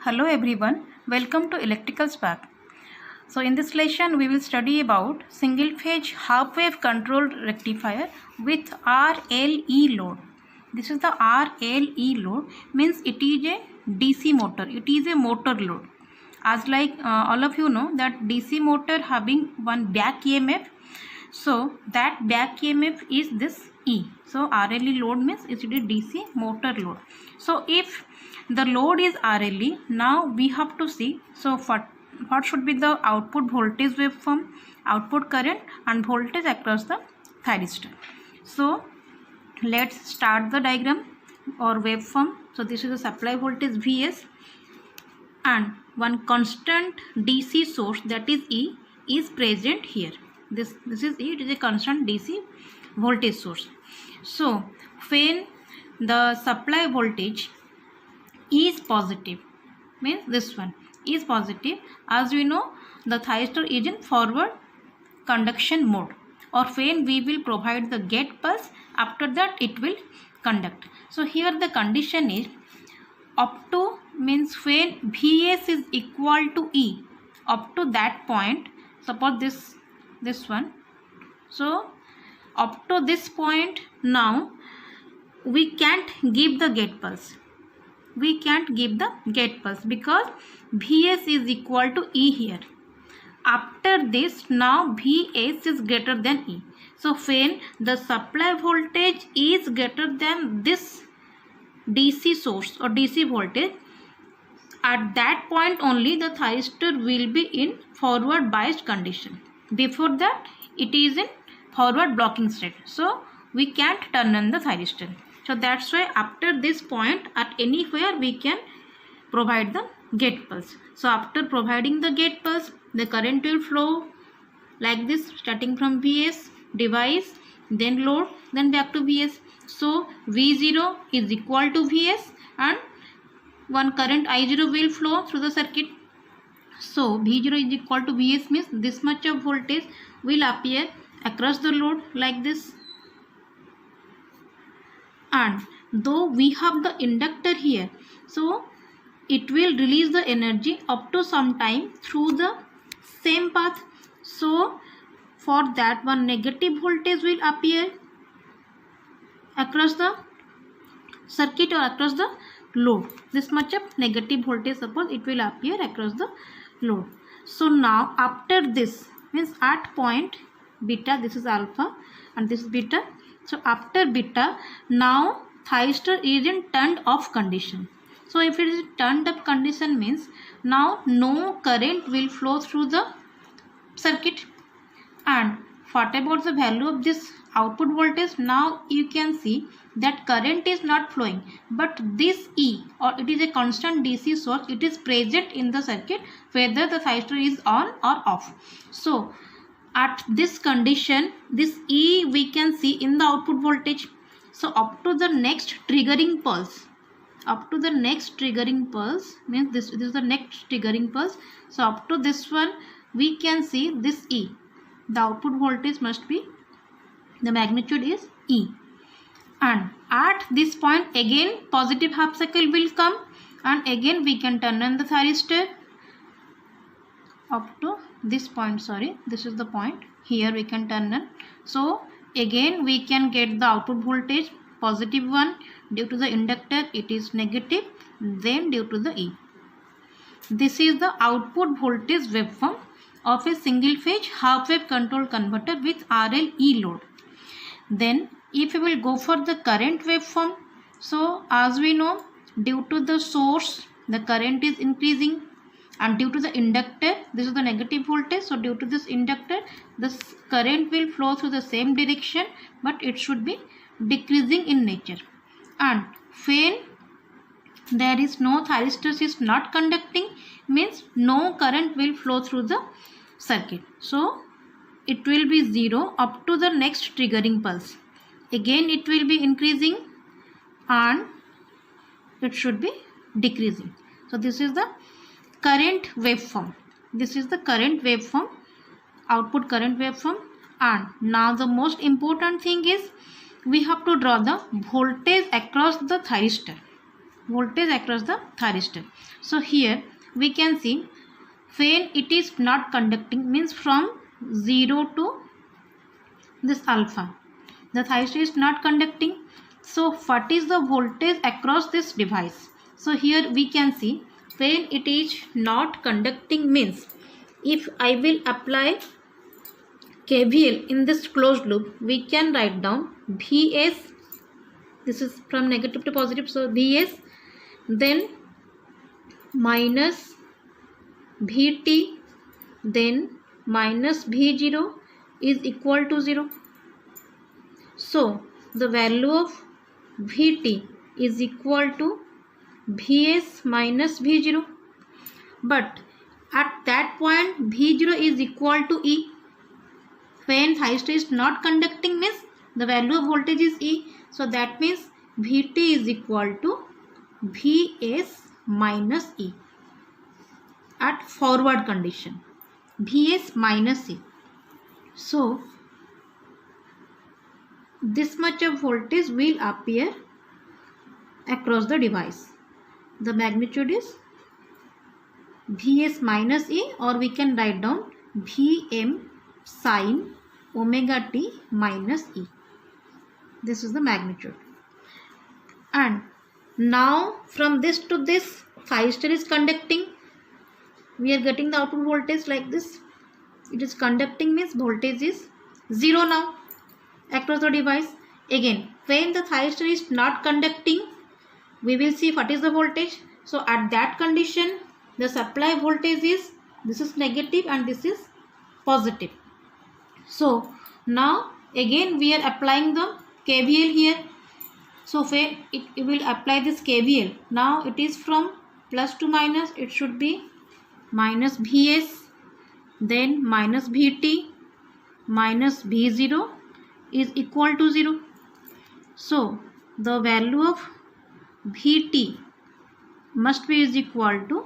Hello everyone, welcome to Electrical Spark. So in this lesson we will study about single phase half wave controlled rectifier with RLE load. This is the RLE load, means it is a DC motor, it is a motor load. As like all of you know that DC motor having one back EMF, so that back EMF is this E. So RLE load means it is a DC motor load. So if the load is RLE, now we have to see, so what should be the output voltage waveform, output current and voltage across the thyristor. So let's start the diagram or waveform. So this is the supply voltage Vs and one constant DC source, that is E, is present here. This is E, it is a constant DC voltage source. So when the supply voltage is positive, means this one is positive, as we know the thyristor is in forward conduction mode, or when we will provide the gate pulse, after that it will conduct. So here the condition is up to, means when Vs is equal to E, up to that point, suppose this one, so up to this point now we can't give the gate pulse. We can't give the gate pulse because Vs is equal to E here. After this, now Vs is greater than E. So when the supply voltage is greater than this DC source or DC voltage, at that point only the thyristor will be in forward biased condition. Before that it is in forward blocking state. So we can't turn on the thyristor. So that's why after this point at anywhere we can provide the gate pulse. So after providing the gate pulse, the current will flow like this, starting from Vs, device, then load, then back to Vs. So V0 is equal to Vs and one current I0 will flow through the circuit. So V0 is equal to Vs means this much of voltage will appear across the load like this. And though we have the inductor here, so it will release the energy up to some time through the same path. So for that one negative voltage will appear across the circuit or across the load. This much of negative voltage, suppose it will appear across the load. So now after this, means at point beta, this is alpha and this is beta. So after beta, now thyristor is in turned off condition. So if it is turned off condition means now no current will flow through the circuit. And what about the value of this output voltage? Now you can see that current is not flowing, but this E, or it is a constant DC source, it is present in the circuit whether the thyristor is on or off. So at this condition, this E we can see in the output voltage. So up to the next triggering pulse, means this is the next triggering pulse. So up to this one we can see this E, the output voltage must be, the magnitude is E. And at this point again positive half cycle will come and again we can turn on the thyristor up to this point. Sorry, this is the point, here we can turn on. So again we can get the output voltage positive one, due to the inductor it is negative, then due to the E. This is the output voltage waveform of a single phase half wave control converter with RLE load. Then if we will go for the current waveform, so as we know, due to the source the current is increasing, and due to the inductor, this is the negative voltage, so due to this inductor this current will flow through the same direction, but it should be decreasing in nature. And when there is no thyristor is not conducting, means no current will flow through the circuit. So it will be 0 up to the next triggering pulse. Again it will be increasing and it should be decreasing. So this is the current waveform. This is the current waveform, output current waveform. And now the most important thing is we have to draw the voltage across the thyristor. voltage across the thyristor. So here we can see when it is not conducting means from 0 to this alpha, the thyristor is not conducting. So what is the voltage across this device? So here we can see when it is not conducting means if I will apply KVL in this closed loop, we can write down Vs, this is from negative to positive, so Vs, then minus Vt, then minus V0 is equal to 0. So the value of Vt is equal to Vs minus V0, but at that point V0 is equal to E. When thyristor is not conducting means the value of voltage is E. So that means Vt is equal to Vs minus E at forward condition. Vs minus E. So this much of voltage will appear across the device. The magnitude is Vs minus E, or we can write down Vm sin omega t minus E. This is the magnitude. And now from this to this thyristor is conducting. We are getting the output voltage like this. It is conducting means voltage is 0 now across the device. Again, when the thyristor is not conducting, we will see what is the voltage. So at that condition, the supply voltage is, this is negative and this is positive. So now again we are applying the KVL here. So when it will apply this KVL, now it is from plus to minus, it should be minus Vs, then minus Vt minus V0 is equal to 0. So the value of Vt must be is equal to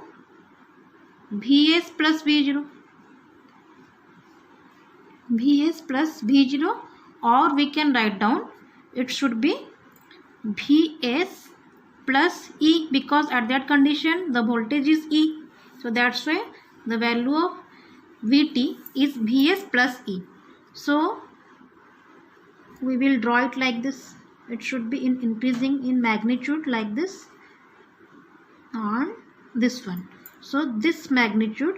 Vs plus V0. Vs plus V0, or we can write down it should be Vs plus E, because at that condition the voltage is E. So that's why the value of Vt is Vs plus E. So we will draw it like this. It should be increasing in magnitude like this on this one. So this magnitude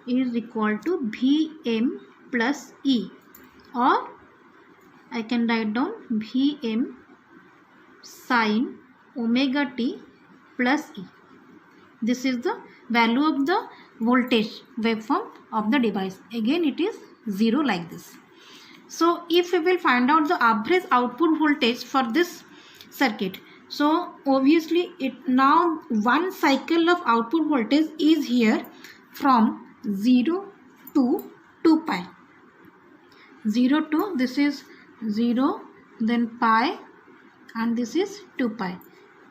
is equal to Vm plus E, or I can write down Vm sin omega t plus E. This is the value of the voltage waveform of the device. Again it is 0 like this. So if we will find out the average output voltage for this circuit, so obviously it now one cycle of output voltage is here from 0 to 2 pi. 0 to, this is 0, then pi, and this is 2 pi.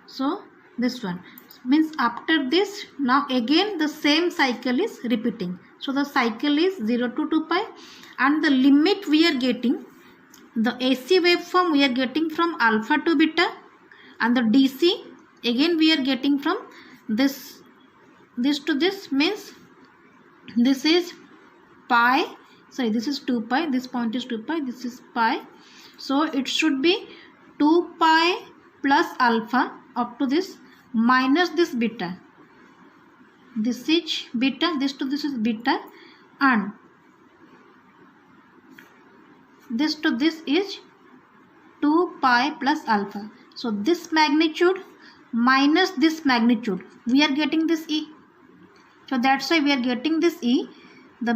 So this one means after this, now again the same cycle is repeating. So the cycle is 0 to 2 pi, and the limit we are getting, the AC waveform we are getting from alpha to beta, and the DC again we are getting from this to this, means this is pi, sorry, this is 2 pi, this point is 2 pi, this is pi. So it should be 2 pi plus alpha up to this minus this beta. This is beta, this to this is beta, and this to this is 2 pi plus alpha. So this magnitude minus this magnitude, we are getting this E. So that's why we are getting this E. The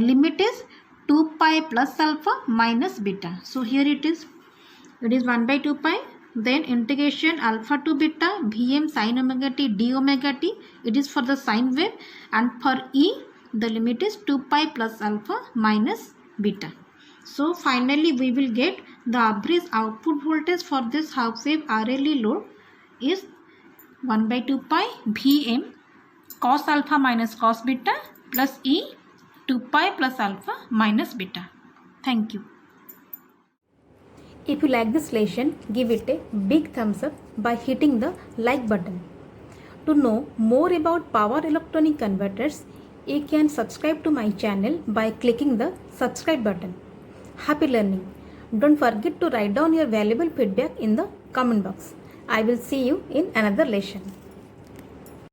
limit is 2 pi plus alpha minus beta. So here it is 1 by 2 pi, then integration alpha to beta Vm sin omega t d omega t, it is for the sine wave, and for E the limit is 2 pi plus alpha minus beta. So finally we will get the average output voltage for this half wave RLE load is 1 by 2 pi Vm cos alpha minus cos beta plus E 2 pi plus alpha minus beta. Thank you. If you like this lesson, give it a big thumbs up by hitting the like button. To know more about power electronic converters, you can subscribe to my channel by clicking the subscribe button. Happy learning! Don't forget to write down your valuable feedback in the comment box. I will see you in another lesson.